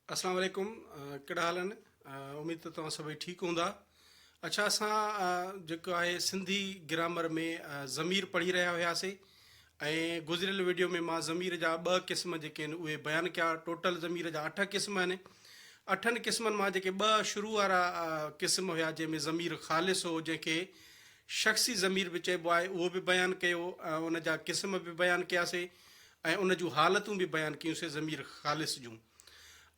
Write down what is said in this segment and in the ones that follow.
अस्सलाम वालेकुम कहिड़ा हाल आहिनि। उमेद त तव्हां सभई ठीकु हूंदा। अच्छा, असां जेको आहे सिंधी ग्रामर में ज़मीर पढ़ी रहिया हुआसीं ऐं गुज़िरियल वीडियो में मां ज़मीर जा 2 क़िस्म जेके आहिनि उहे बयानु कया। टोटल ज़मीर जा 8 क़िस्म आहिनि। 8 क़िस्मनि मां जेके 2 शुरू वारा क़िस्म हुया जंहिंमें ज़मीर ख़ालिस हो, जंहिंखे शख़्सी ज़मीर बि चइबो आहे, उहो बि बयानु कयो। उन जा क़िस्म बि बयानु कयासीं ऐं उन जूं हालतूं बि बयानु कयूंसीं ज़मीर ख़ालिस जूं।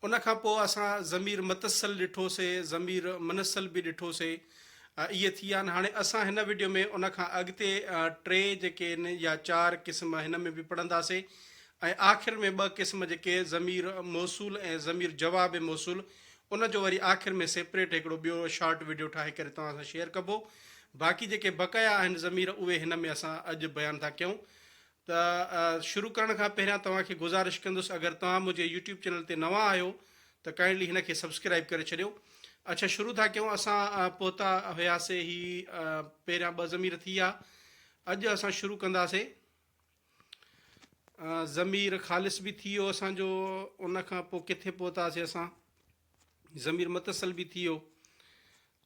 उन खां पोइ असां ज़मीर मतसल ॾिठोसीं, ज़मीर मनसल बि ॾिठोसीं। इहे थी विया आहिनि। हाणे असां हिन वीडियो में उन खां अॻिते 3 जेके आहिनि या 4 क़िस्म हिन में बि पढ़ंदासीं ऐं आख़िर में 2 क़िस्म जेके ज़मीर मौसूल ऐं ज़मीर जवाब मौसूल, उन जो वरी आख़िर में सेपरेट हिकिड़ो ॿियो शॉर्ट वीडियो ठाहे करे तव्हां सां शेयर कबो। बाक़ी जेके बक़ाया आहिनि ज़मीर उहे हिन में असां अॼु बयानु था कयूं। त शुरू करण खां पहिरियां तव्हांखे गुज़ारिश कंदुसि, अगरि तव्हां मुंहिंजे यूट्यूब चैनल ते नवां आहियो त काइंडली हिन खे सब्सक्राइब करे छॾियो। अच्छा, शुरू था कयूं। असां पहुता हुयासीं पहिरियां 2 ज़मीर थी विया। अॼु असां शुरू कंदासीं। ज़मीर ख़ालिस बि थी वियो असांजो। उन खां पोइ किथे पहुतासीं असां? ज़मीर मतसल बि थी वियो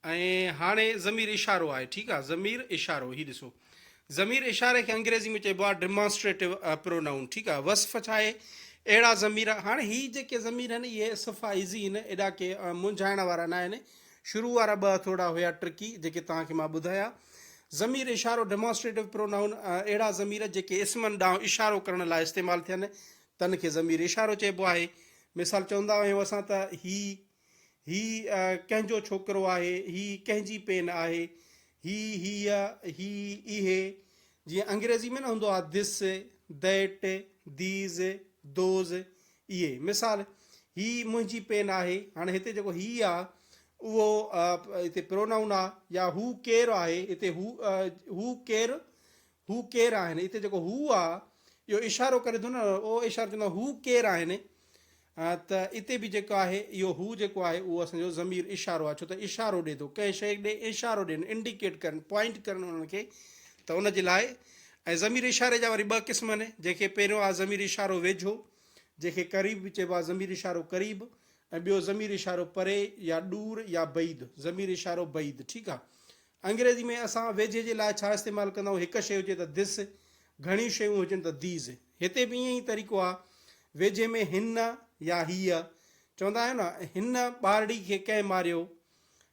ऐं हाणे ज़मीर इशारो आहे। ठीकु आहे, ज़मीर इशारो। हीउ ॾिसो, ज़मीर इशारे खे अंग्रेज़ी में चइबो आहे डिमॉन्स्ट्रेटिव प्रोनाउन। ठीकु आहे, वस्फ़ छा आहे? अहिड़ा ज़मीर। हाणे हीअ जेके ज़मीर आहिनि इहे सफ़ा ईज़ी आहिनि, एॾा के मुंझाइण वारा न आहिनि। शुरू वारा 2 थोरा हुया ट्रिकी, जेके तव्हांखे मां ॿुधाया। ज़मीर इशारो डिमॉन्स्ट्रेटिव प्रोनाउन, अहिड़ा ज़मीर जेके इस्मनि ॾांहुं इशारो करण लाइ इस्तेमालु थियनि, तन खे ज़मीर इशारो चइबो आहे। मिसाल चवंदा आहियूं असां त ही कंहिंजो छोकिरो आहे, ही कंहिंजी पेन आहे, ही इहे। जीअं अंग्रेज़ी में न हूंदो आहे दिस, दैट, दीज़, दोज़, इहे। मिसाल, ही मुंहिंजी पेन आहे। हाणे हिते जेको ही आहे उहो हिते प्रोनाउन आहे। या हू केरु आहे, हिते हू केरु आहिनि। हिते जेको हू आहे इहो इशारो करे थो न, उहो इशारो चवंदो हू केरु आहिनि। त हिते बि जेको आहे इहो हू जेको आहे उहो असांजो ज़मीर इशारो आहे, छो त इशारो ॾिए थो, कंहिं शइ ॾे इशारो ॾियनि, इंडिकेट करनि, पॉइंट करनि उन्हनि खे। त उन जे लाइ ऐं ज़मीर इशारे जा वरी 2 क़िस्म आहिनि, जंहिंखे पहिरियों आहे ज़मीर इशारो वेझो, जंहिंखे क़रीब बि चइबो आहे ज़मीर इशारो क़रीब, ऐं ॿियो ज़मीर इशारो परे या दूर या बईद, ज़मीर इशारो बईद। ठीकु आहे। अंग्रेज़ी में असां वेझे जे लाइ छा इस्तेमालु कंदा आहियूं? हिकु शइ हुजे त दिस, घणी शयूं हुजनि त दीज़। हिते बि ईअं ई तरीक़ो आहे। वेझे में हिन या हीअ, चवंदा आहियूं न हिन ॿारड़ी खे कंहिं मारियो,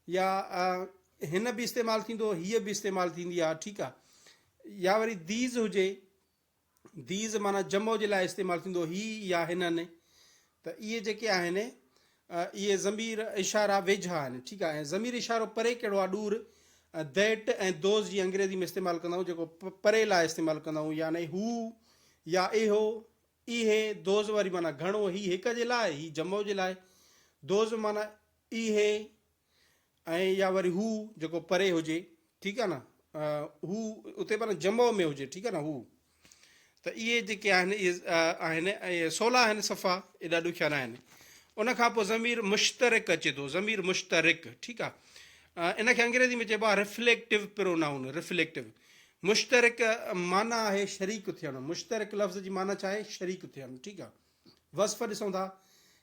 या हिन बि इस्तेमालु थींदो, हीअ बि इस्तेमालु थींदी आहे। ठीकु आहे। या वरी दीज़ हुजे, दीज़ माना जमो जे लाइ इस्तेमालु थींदो, ही या हिननि। त इहे जेके आहिनि इहे ज़मीर इशारा वेझा आहिनि। ठीकु आहे। ऐं ज़मीर इशारो परे कहिड़ो आहे? दूर। दैट ऐं दोज़ जी अंग्रेज़ी में इस्तेमालु कंदा आहियूं, जेको परे लाइ इस्तेमालु कंदा आहियूं। यानी हू या इहो, इहे। दोज़ वरी माना घणो, ही हिक जे लाइ, ही जमो जे लाइ। दोज़ माना इहे ऐं या वरी हू जेको परे हुजे। ठीकु आहे न, हू उते माना जमो में हुजे। ठीकु आहे न, हू। त इहे जेके आहिनि इहे आहिनि ऐं 16 आहिनि सफ़ा, एॾा ॾुखिया न आहिनि। उन खां पोइ ज़मीर मुश्तरिक अचे थो, ज़मीर मुश्तरिक। ठीकु आहे। इन खे अंग्रेज़ी में चइबो आहे रिफ्लेक्टिव प्रोनाउन। रिफ्लेक्टिव। मुश्तरिक माना आहे शरीक थियणु। मुश्तरिक लफ़्ज़ जी माना छा आहे? शरीक थियणु। ठीकु आहे। वस्फ़ ॾिसूं था,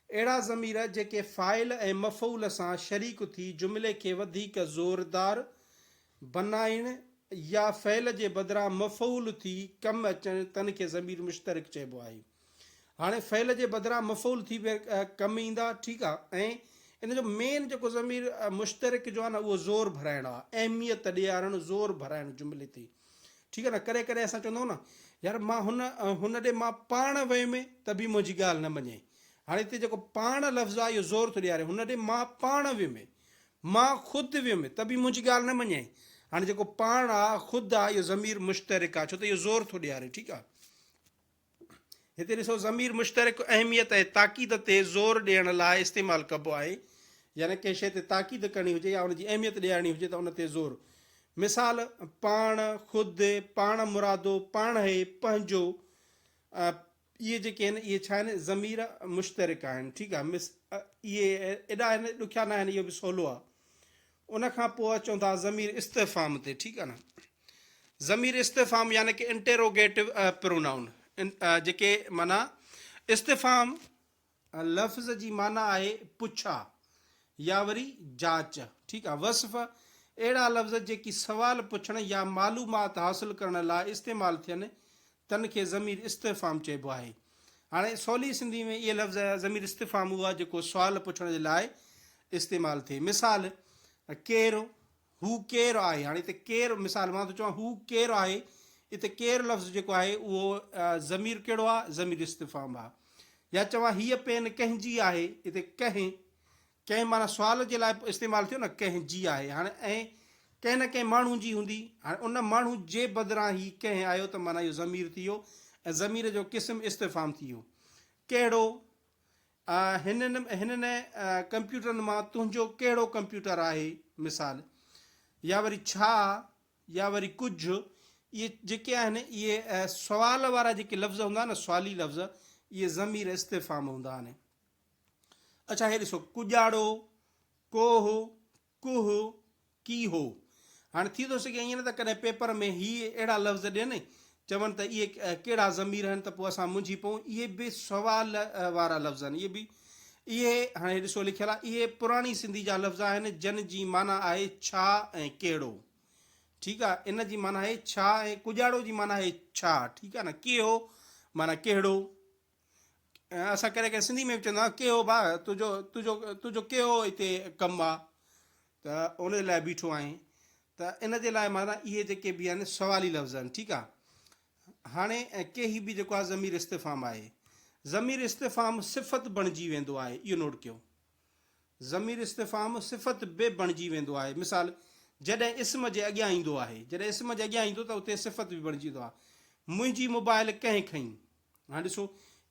अहिड़ा ज़मीर जेके फ़ाइल ऐं मफ़ूल सां शरीक थी जुमिले खे वधीक ज़ोरदार बनाइण या फ़इल जे बदिरां मफ़ूल थी कमु अचनि, तन खे ज़मीर मुश्तरिक चइबो आहे। हाणे फ़इल जे बदिरां मफ़ूल थी कमु ईंदा। ठीकु आहे। ऐं इन जो मेन जेको ज़मीर मुश्तरिक जो आहे न, उहो ज़ोर भराइणु आहे, अहमियत ॾियारणु, ज़ोर भराइणु जुमिले ते। ठीकु आहे न। करे करे असां चवंदा आहियूं न, यार मां हुन ॾे मां पाण वियुमि त बि मुंहिंजी ॻाल्हि न मञे। हाणे हिते जेको पाण लफ़्ज़ आहे इहो ज़ोर थो ॾियारे। हुन ॾे मां पाण वियुमि, मां ख़ुदि वियुमि त बि मुंहिंजी ॻाल्हि न मञे। हाणे जेको पाण आहे, ख़ुदि आहे, इहो ज़मीर मुश्तरिक आहे, छो त इहो ज़ोर थो ॾियारे। ठीकु आहे। हिते ॾिसो, ज़मीर मुश्तरिक अहमियत ऐं ताक़ीद ते ज़ोर ॾियण लाइ इस्तेमालु कबो आहे। यानी कंहिं शइ ते ताक़ीद करणी हुजे या हुनजी अहमियत ॾियारणी हुजे त उन ते ज़ोर। मिसाल, पाण, ख़ुदि, पाण मुरादो, पाण हे, पंहिंजो। इहे जेके आहिनि इहे छा आहिनि? ज़मीर मुश्तरिक आहिनि। ठीकु आहे। इहे एॾा आहिनि, ॾुखिया न आहिनि, इहो बि सवलो आहे। उन खां पोइ अचूं था ज़मीर इस्तिफ़ाम ते। ठीकु आहे न। ज़मीर इस्तिफ़ाम यानी कि इंटेरोगेटिव प्रोनाउन, जेके माना इस्तिफ़ाम लफ़्ज़ जी माना आहे पुछा या वरी जांच, ठीकु आहे। वस्फ़ अहिड़ा लफ़्ज़ जेकी सवाल पुछण या मालूमात हासिल करण लाइ इस्तेमालु थियनि तन खे ज़मीर इस्तिफ़ाम चइबो आहे। हाणे सवली सिंधी में इहे लफ़्ज़ ज़मीर इस्तिफ़ाम हुआ जेको सुवाल पुछण जे लाइ इस्तेमालु थिए। मिसाल, केरु, हू केरु आहे। हाणे हिते केरु, मिसाल मां थो चवां हू केरु आहे, हिते केरु लफ़्ज़ जेको आहे उहो ज़मीर कहिड़ो आहे, ज़मीर इस्तिफ़ाम आहे। या चवां हीअ पेन कंहिंजी आहे, हिते कंहिं माना सुवाल जे लाइ इस्तेमालु थियो न, कंहिंजी आहे। हाणे ऐं कंहिं न कंहिं माण्हू जी हूंदी, हाणे उन माण्हू जे बदिरां ही कंहिं आयो त माना इहो ज़मीर थी वियो ऐं ज़मीर जो क़िस्म इस्तिफ़ाम थी वियो। कहिड़ो, हिननि कंप्यूटरनि मां तुंहिंजो कहिड़ो कंप्यूटर आहे, मिसाल। या वरी छा, या वरी कुझु, इहे जेके आहिनि इहे सुवाल वारा जेके लफ़्ज़ हूंदा आहिनि न, सुवाली लफ़्ज़, इहे ज़मीर इस्तिफ़ाम हूंदा आहिनि। अच्छा, हे ॾिसो, कुॼाड़ो, कोह, कुह, की हो। हाणे थी थो सघे ईअं न त कॾहिं पेपर में ही अहिड़ा लफ़्ज़ ॾियनि चवनि त इहे कहिड़ा ज़मीर आहिनि त पोइ असां मुंझी पऊं। इहे बि सुवाल वारा लफ़्ज़ आहिनि। इहे हाणे ॾिसो लिखियलु आहे, इहे पुराणी सिंधी जा लफ़्ज़ आहिनि जिन जी माना आहे छा ऐं कहिड़ो, ठीकु आहे। इन जी माना आहे छा ऐं कुॼाड़ो जी माना आहे छा, ठीकु आहे न। कहिड़ो माना कहिड़ो। असां कॾहिं कॾहिं सिंधी में बि चवंदा आहियूं कहिड़ो भाउ तुंहिंजो कहिड़ो हिते कमु आहे, त उन लाइ बीठो आहीं। त इन जे लाइ माना इहे जेके बि आहिनि सवाली लफ़्ज़ आहिनि, ठीकु आहे। हाणे के बि जेको आहे ज़मीर इस्तिफ़ाम आहे। ज़मीर इस्तिफ़ाम सिफ़त बणिजी वेंदो आहे, इहो नोट कयो। ज़मीर इस्तिफ़ाम सिफ़त बि बणिजी वेंदो आहे। मिसाल, जॾहिं इस्म जे अॻियां ईंदो आहे, जॾहिं इस्म जे अॻियां ईंदो त उते सिफ़त बि बणिजी वेंदो आहे। मुंहिंजी मोबाइल कंहिं खईं। हाणे ॾिसो,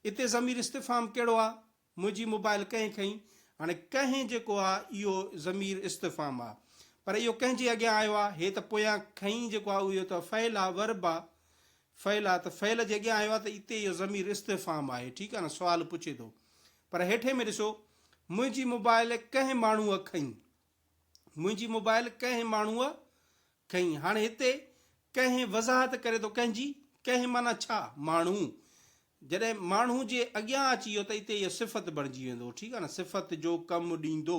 हिते ज़मीर इस्तिफ़ाम कहिड़ो आहे, मुंहिंजी मोबाइल कंहिं खईं। हाणे कंहिं जेको आहे इहो ज़मीर इस्तिफ़ाम आहे, पर इहो कंहिंजे अॻियां आयो आहे। हे त पोयां खईं जेको आहे उहो त फ़इल आहे, वर्ब आहे, फ़इल आहे, त फ़इल जे अॻियां आयो आहे त हिते इहो ज़मीर इस्तिफ़ाम आहे, ठीकु आहे न। सुवालु पुछे थो। पर हेठे में ॾिसो, मुंहिंजी मोबाइल कंहिं माण्हूअ खईं, मुंहिंजी मोबाइल कंहिं माण्हूअ खईं। हाणे हिते कंहिं वज़ाहत करे थो, कंहिं माना छा, माण्हू। जॾहिं माण्हू जे अॻियां अची वियो त हिते इहो सिफ़त बणिजी वेंदो, ठीकु आहे न, सिफ़त जो कमु ॾींदो।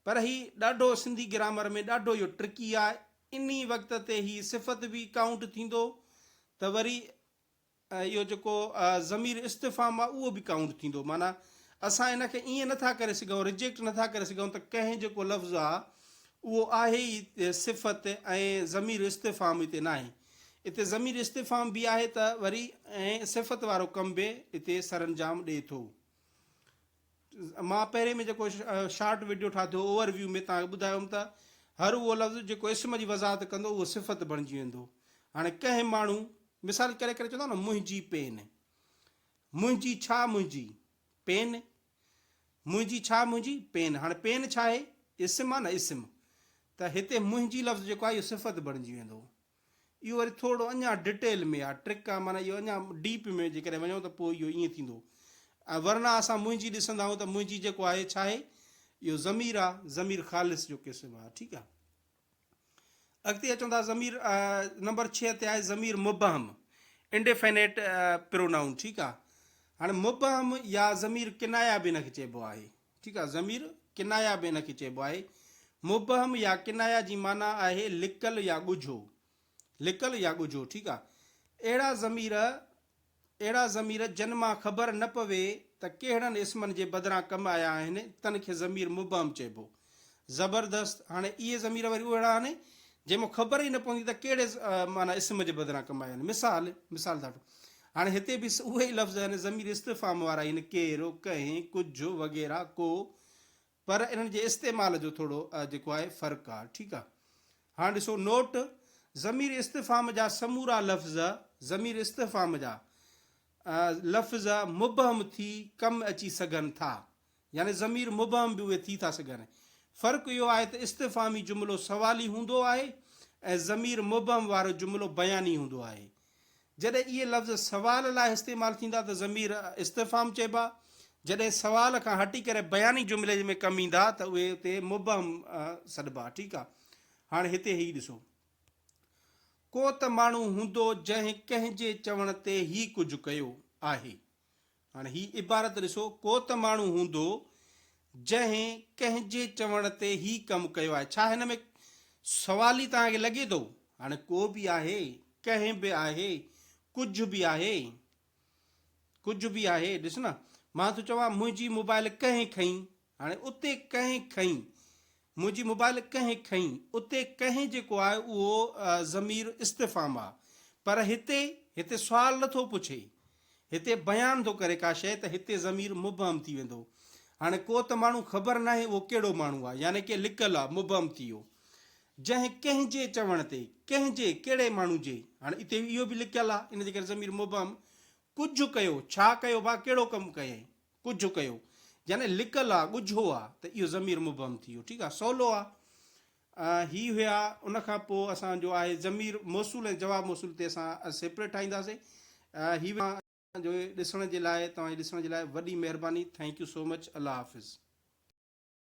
पर ही ॾाढो सिंधी ग्रामर में ॾाढो इहो ट्रिकी आहे। इन वक़्त ते ही सिफ़त बि काउंट थींदो त वरी इहो जेको ज़मीर इस्तिफ़ाम आहे उहो बि काउंट थींदो। माना असां इन खे ईअं नथा करे सघूं, रिजेक्ट नथा करे सघूं त कंहिं जेको लफ़्ज़ आहे उहो आहे ई सिफ़त ऐं ज़मीर इस्तिफ़ाम हिते न आहे। हिते ज़मीर इस्तिफ़ाम बि आहे त वरी ऐं सिफ़त वारो कमु बि हिते सरअंजाम ॾिए थो। मां पहिरें में जेको शार्ट वीडियो ठातो ओवरव्यू में तव्हांखे ॿुधायोमि त हर उहो लफ़्ज़ जेको इस्म जी वज़ाहत कंदो उहो सिफ़त बणिजी वेंदो। हाणे कंहिं माण्हू, मिसाल करे करे चवंदा न, मुंहिंजी पेन, मुंहिंजी छा, मुंहिंजी पेन, मुंहिंजी छा, मुंहिंजी पेन। हाणे पेन छा आहे, इस्म आहे न, इस्म। त हिते मुंहिंजी लफ़्ज़ जेको आहे इहो सिफ़त बणिजी वेंदो। इहो वरी थोरो अञा डिटेल में आहे, ट्रिक आहे, माना इहो अञा डीप में जेकॾहिं वञूं त पोइ इहो ईअं थींदो। ऐं वरना असां मुंहिंजी ॾिसंदा आहियूं त मुंहिंजी जेको आहे छा आहे, इहो ज़मीर आहे, ज़मीर ख़ालिस जो क़िस्म आहे, ठीकु आहे। अॻिते अचूं था ज़मीर नंबर 6 ते आहे ज़मीर मुबहम, इंडेफिनेट प्रोनाउन, ठीकु आहे। हाणे मुबहम या ज़मीर किनाया बि हिनखे चइबो आहे, ठीकु आहे। ज़मीर किनाया बि हिनखे चइबो आहे। मुबहम या किनाया जी माना आहे लिकल या ॻुझो, लिकल या ॻुझो, ठीकु आहे। अहिड़ा ज़मीर जिन मां ख़बर न पवे त कहिड़नि इस्मनि जे बदिरां कमु आया आहिनि तन खे ज़मीर मुबहम चइबो। ज़बरदस्त। हाणे इहे ज़मीर वरी अहिड़ा आहिनि जंहिंमें ख़बर ई न पवंदी त कहिड़े माना इस्म जे बदिरां कमु आया आहिनि। मिसाल था हाणे हिते बि उहे ई लफ़्ज़ आहिनि ज़मीर इस्तिफ़ाम वारा आहिनि, केरु, कंहिं, कुझु वग़ैरह, को, पर इन्हनि जे इस्तेमाल जो थोरो जेको आहे फ़र्क़ु आहे, ठीकु आहे। हाणे ॾिसो नोट, ज़मीर इस्तिफ़ाम जा समूरा लफ़्ज़, ज़मीर इस्तिफ़ाम जा लफ़्ज़ मुबहम थी कमु अची सघनि था, यानी ज़मीर मुबहम बि उहे थी था सघनि। फ़र्क़ु इहो आहे त इस्तिफ़ामी जुमिलो सवाली हूंदो आहे ऐं ज़मीर मुबहम वारो जुमिलो बयानी हूंदो आहे। जॾहिं इहे लफ़्ज़ सवाल लाइ इस्तेमालु थींदा त ज़मीर इस्तिफ़ाम चइबा। जॾहिं सवाल खां हटी करे बयानी जुमिले में कमु ईंदा त उहे उते मुबहम सॾिबा, ठीकु आहे। हाणे हिते ई ॾिसो, को त माण्हू हूंदो जंहिं कंहिंजे चवण ते ई कुझु कयो आहे। हाणे ही इबारत ॾिसो, को त माण्हू हूंदो जंहिं कंहिंजे चवण ते ही कमु कयो आहे। छा हिन में सवाल ई तव्हांखे लॻे थो? हाणे को बि आहे, कंहिं बि आहे, कुझु बि आहे, कुझु बि आहे। ॾिस न, मां थो चवां मुंहिंजी मोबाइल कंहिं खईं, हाणे उते कंहिं खईं, मुंहिंजी मोबाइल कंहिं खईं, उते कंहिं जेको आहे उहो ज़मीर इस्तिफ़ाम आहे। पर हिते सुवाल नथो पुछे, हिते बयानु थो करे का शइ, त हिते ज़मीर मुबहम थी वेंदो। हाणे को त माण्हू ख़बर न आहे उहो कहिड़ो माण्हू आहे, यानी कि लिकियलु आहे, मुबहम थी वियो। जंहिं कंहिंजे चवण ते, कंहिंजे कहिड़े माण्हू जे, हाणे हिते इहो बि लिकियलु आहे, इन जे करे ज़मीर मुबहम। कुझु कयो, छा कयो भाउ, कहिड़ो कमु कयईं, कुझु कयो, यानी लिकियलु आहे, ॻुझो आहे, त इहो ज़मीर मुबहम थी वियो। ठीकु आहे, सवलो आहे। ही हुया, उन खां पोइ असांजो आहे ज़मीर मौसूल ऐं जवाब मौसूल ते असां सेपरेट ठाहींदासीं। ही जो ॾिसण जे लाइ, तव्हांजे ॾिसण जे लाइ वॾी महिरबानी। Thank you so much. अल्लाह हाफ़िज़।